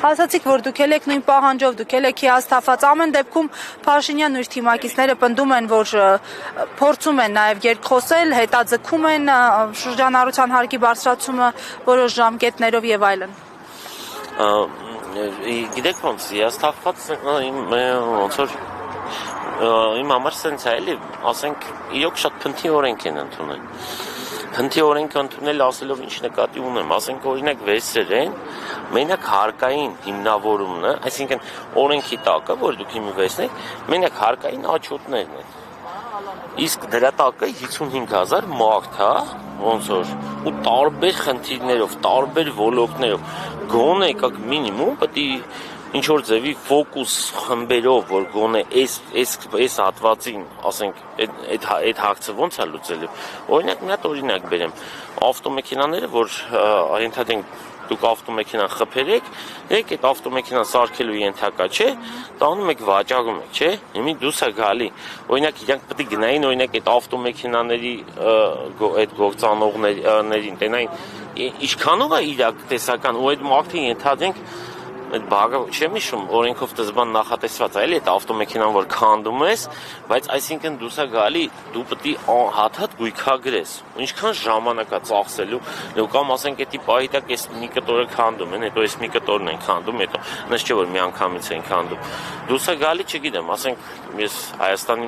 Ասացիք, որ դուք եք նույն պահանջով, դուք եք հիասթափված, ամեն դեպքում Փաշինյանն ու իր թիմակիցները պնդում են, որ փորձում են նաև երկխոսել, հետաձգում են շրջանառության հարկի բարձրացումը որոշ ժամկետներով եւ այլն։ Գիտեք ոնց, հիասթափված ոնց որ իմ համար սենց է էլի, ասենք իրոք շատ փնթի օրենք են ընդունել։ Փնթի օրենք ընդունել ասելով ինչ նկատի ունեմ, ասենք օրինակ վերցրեն, մենակ հարկային հիմնավորումն է, այսինքն օրենքի տակը, որ դուք հիմնվեցնեք, մենակ հարկային աչոտներն են։ Իսկ դրա տակը 55,000 մարդ, հա, ոնց որ, ու տարբեր խնդիրներով, տարբեր ոլորտներով, գոնե եկակ մինիմում պետք է ինչ որ ձևի ֆոկուս խմբերով, որ գոնե այս հատվածին, ասենք, այդ հագցը ոնց է լուծելու։ Օրինակ մի հատ օրինակ բերեմ, ավտոմեքենաները, որ ենթադրենք դուք ավտոմեքենան խփերեք, եք այդ ավտոմեքենան սարքելու ենթակա չէ, տանում եք վաճառում եք, չէ։ Հիմա դուս է գալի։ Օրինակ իրանք պետք է գնային օրինակ այդ ավտոմեքենաների այդ գործանողներին, տենային ինչքանով է իրակ տեսական ու այդ մարդը ենթադրենք այդ բաղը չեմ հիշում, օրենքով դզբան նախատեսված է, էլի այդ ավտոմեքենան, որ քանդում ես, բայց այսինքն դուս է գալի, դու պետք է հատ-հատ գույքագրես, ինչքան ժամանակ է ծախսելու, ու կամ ասենք էդի պահի տակ էս մի կտորը քանդում են, հետո էս մի կտորն են քանդում, հետո նշ չէ որ միանգամից են քանդում, դուս է գալի, չգիտեմ, ասենք ես Հայաստանի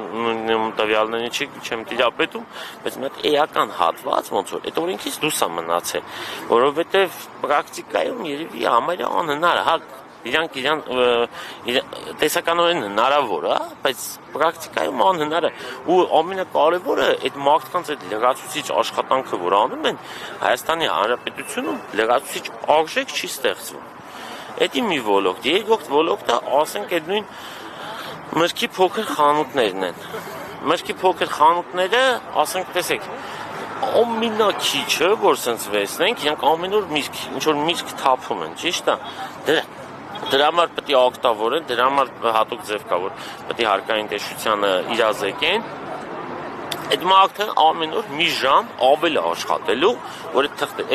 տվյալներին չեմ տիրապետում, բայց մի հատ էական հատված ոնց որ այդ օրենքից դուրս է մնացել, որովհետև պրակտիկայում երևի համարյա անհնար է, հա իրանք տեսականորեն հնարավոր է, բայց պրակտիկայում անհնար է ու ամենակարևորը այդ մարդկանց այդ լրացուցիչ աշխատանքը, որ անում են Հայաստանի Հանրապետությունում լրացուցիչ արժեք չի ստեղծվում։ Էդի մի ոլորտ, երկրորդ ոլորտը ասենք այդ նույն մրգի փոքր խանութներն են։ Մրգի փոքր խանութները, ասենք տեսեք, ամենակիչը, որ սենց վերցնենք, իրանք ամեն օր միրգ, ինչ որ միրգ թափում են, ճիշտ է։ Դրա համար պետք է օգտավորեն, դրա համար հատուկ ձև կա, որ պետք է հարկային տեսչությանը իրազեկեն։ Այդ մարդը ամեն օր մի ժամ ավել աշխատելու, որ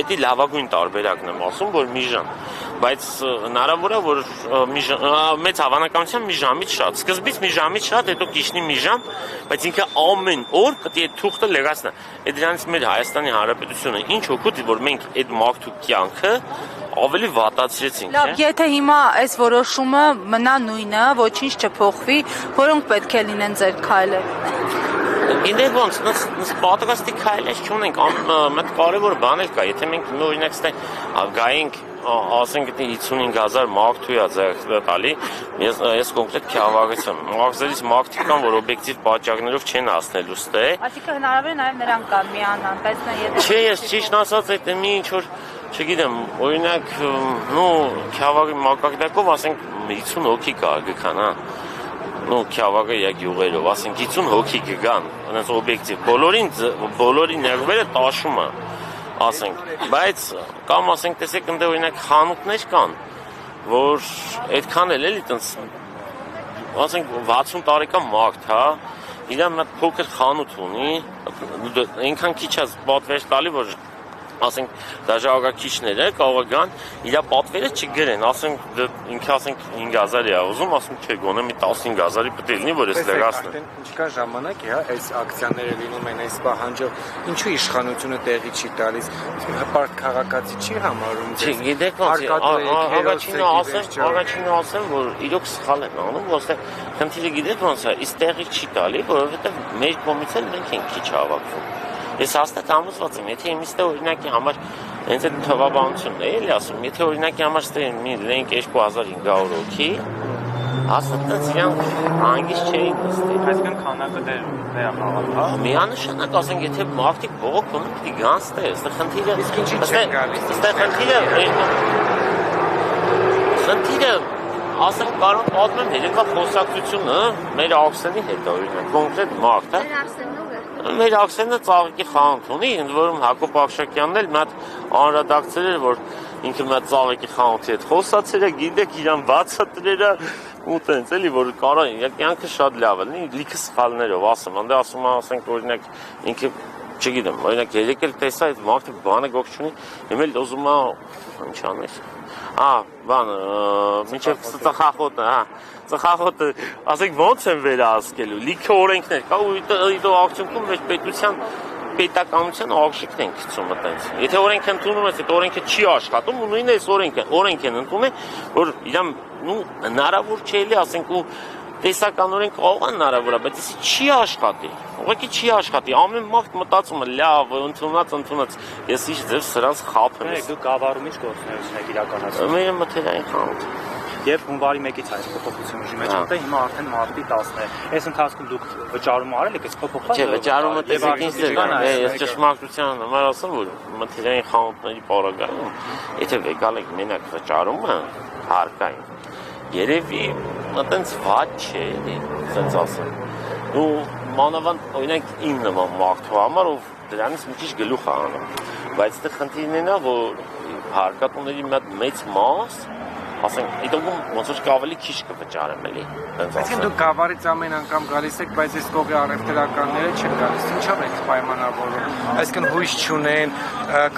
էդի լավագույն տարբերակն եմ ասում, որ մի ժամ, բայց հնարավոր է, որ մեծ հավանականությամբ մի ժամից շատ, սկզբից մի ժամից շատ, հետո կիշնի մի ժամ, բայց ինքը ամեն օր պետք է թուղթը լրացնի։ Այդ դրանից մեր Հայաստանի Հանրապետությունը ինչ օգուտ, որ մենք այդ մարդու կյանքը ավելի վատացրեցինք, չէ՞։ Լավ, եթե հիմա այս որոշումը մնա նույնը, ոչինչ չփոխվի, որոնք պետք է լինեն ձեր քայլերը։ Գիտեք ոնց, պատրաստի քայլեր չունենք, մեծ կարևոր բան էլ կա, եթե մենք օրինակ գայինք, ասենք 55,000 մարդու է ձեռք տալի, ես կոնկրետ քյավառեցեմ, մաղձերից մարդիկ կան, որ օբյեկտիվ պատճառներով չեն հասնելու ստե։ Այսինքն հնարավոր է նաև նրանք կան միանան, բայց Չէ, ես ճիշտ ասած այդ մի ինչ որ չգիտեմ, օրինակ, քյավառի մակարդակով ասենք 50 հոգի կա գքան, հա։ Քյավառի յուղերով, ասենք 50 հոգի կգան, այնպես օբյեկտիվ, բոլորի ներվերը տաշում է, ասենք, բայց կամ ասենք տեսեք ընդ օրինակ խանութներ կան, որ այդքան էլ էլի տենց, ասենք 60 տարեկան մարդ, հա, իրան մի փոքր խանութ ունի, այնքան քիչ է պատվեր տալի, որ ասենք դաժանագործիչները կարող գան իր պատվերը չգրեն, ասենք ինքը ասենք 5,000 է ուզում, ասում չէ, գոնե մի 15,000-ի պետք է լինի, որ ես լրացնեմ։ Ինչքան ժամանակ է, հա, այս ակցիաները լինում են այս պահանջով, ինչու իշխանությունը տեղի չի տալիս, հպարտ քաղաքացի չի համարում։ Չի, գիտեք ոնց, առաջինը ասեմ, որ իրոք սխալ են անում, ոստեղ խնդիրը գիտեք ոնց է, իսկ տեղի չի տալի, որովհետև մեր կողմից էլ մենք ենք քիչ հավաքվում։ Ես հաստատ համոզված եմ, եթե իմիստը օրինակի համար հենց այդ թվաբանությունն է էլի ասում, եթե օրինակի համար լենք 2500 հոգի, հաստատ իրան հանգիստ չէին նստի։ Այսինքն քանակը դեր է խաղալ։ Միանշանակ ասենք, եթե մարդիկ բողոք ունեն, պետք է գան ստե, այստեղ խնդիրը։ Իսկ ինչի չեն գալիս։ Այստեղ խնդիրը ասենք կարող պատմեմ երեկա խոսակցությունը մեր Աքսենի հետ օրինակ, կոնկրետ մարդ, հա։ Մեր Աքսենը ծաղիկի խանութ ունի, ընդ որում Հակոբ Ակշակյանն էլ մի հատ անհրադակցել էր, որ ինքը մի հատ ծաղիկի խանութի հետ խոսացել է, գիտեք իրան բացատրել է ու տենց էլի, որ կարող կյանքը շատ լավ է, լիքը սխալներով ասում, անդե ասում ասենք օրինակ ինքը չգիտեմ, օրինակ երեք էլ տեսա այդ մարդը բանը գոք չունի, հիմա էլ ուզում է ինչ աներ։ բան, մինչև ծխախոտը, ծխախոտը, ասենք ոնց են վերահսկելու, լիքը օրենքներ կա ու դու արդյունքում մեջ պետականության արժիքն են գցում այտենց։ Եթե օրենք ընդունում ես, այդ օրենքը չի աշխատում ու նույնն էս օրենք են ընդունում, որ իրան հնարավոր չէ էլի, ասենք ու տեսականորեն կարող է հնարավոր է, բայց էսի չի աշխատի։ Ուղղակի չի աշխատի։ Ամեն մարդ մտածում է լավ, ընդունած։ Ես ինչ ձև սրանց խափեմ։ Դու գավառում ինչ գործունեություն եք իրականացնում։ Մեր մթերային խանութ։ Եվ հունվարի 1-ից այս փոփոխությունը ուժի մեջ մտա, հիմա արդեն մարտի 10-ն է։ Այս ընթացքում դուք վճարում արել եք, այս փոփոխված։ Չէ, վճարումը տեսեք ինչ է, ես ճշմարտության համար ասեմ, որ մթերային խանութների պարագայում, եթե վեկալ եք մենակ վճարումը հարկային, երևի այտենց վատ չէ, ասենց ասեմ։ Ու մանավանդ օրինակ իմ նման մարդու համար, ով դրանից մի քիչ գլուխ է անում, բայց դա խնդիրն է, որ հարկատուների մեծ մաս ասենք, իդոգում ոնց որ ավելի քիչ կվճարեմ էլի։ Այսինքն դուք գավառից ամեն անգամ գալիս եք, բայց այս կողի առևտրականները չեն գալիս։ Ինչով եք պայմանավորվում։ Այսինքն հույս չունեն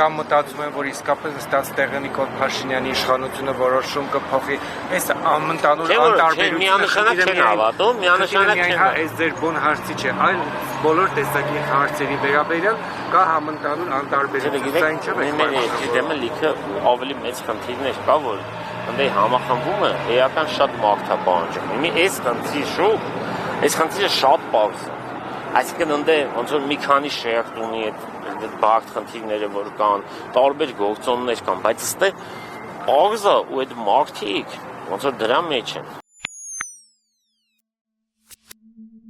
կամ մտածում են, որ իսկապես ըստ տեղը Նիկոլ Փաշինյանի իշխանությունը որոշում կփոխի։ Այս ամենտանուր անտարբերությունը միանշանակ չեն հավատում, միանշանակ չեն։ Այս ձեր բուն հարցի չէ, այլ բոլոր տեսակի հարցերի վերաբերյալ կա համընդհանուր անտարբերություն։ Սա ինչով եք պայմանավորվում։ Դեմը լիքը ավելի մեծ խնդիրներ կա, որ Անդե համախմբումը էական շատ մաղթապահանջում։ Հիմի այս խնդիրը շատ պարզ է։ Այսինքն անդե ոնց որ մի քանի շերտ ունի այդ բաղ խնդիրները, որ կան, տարբեր գործոններ կան, բայց ըստե պարզ է ու այդ մարդիկ ոնց որ դրա մեջ են։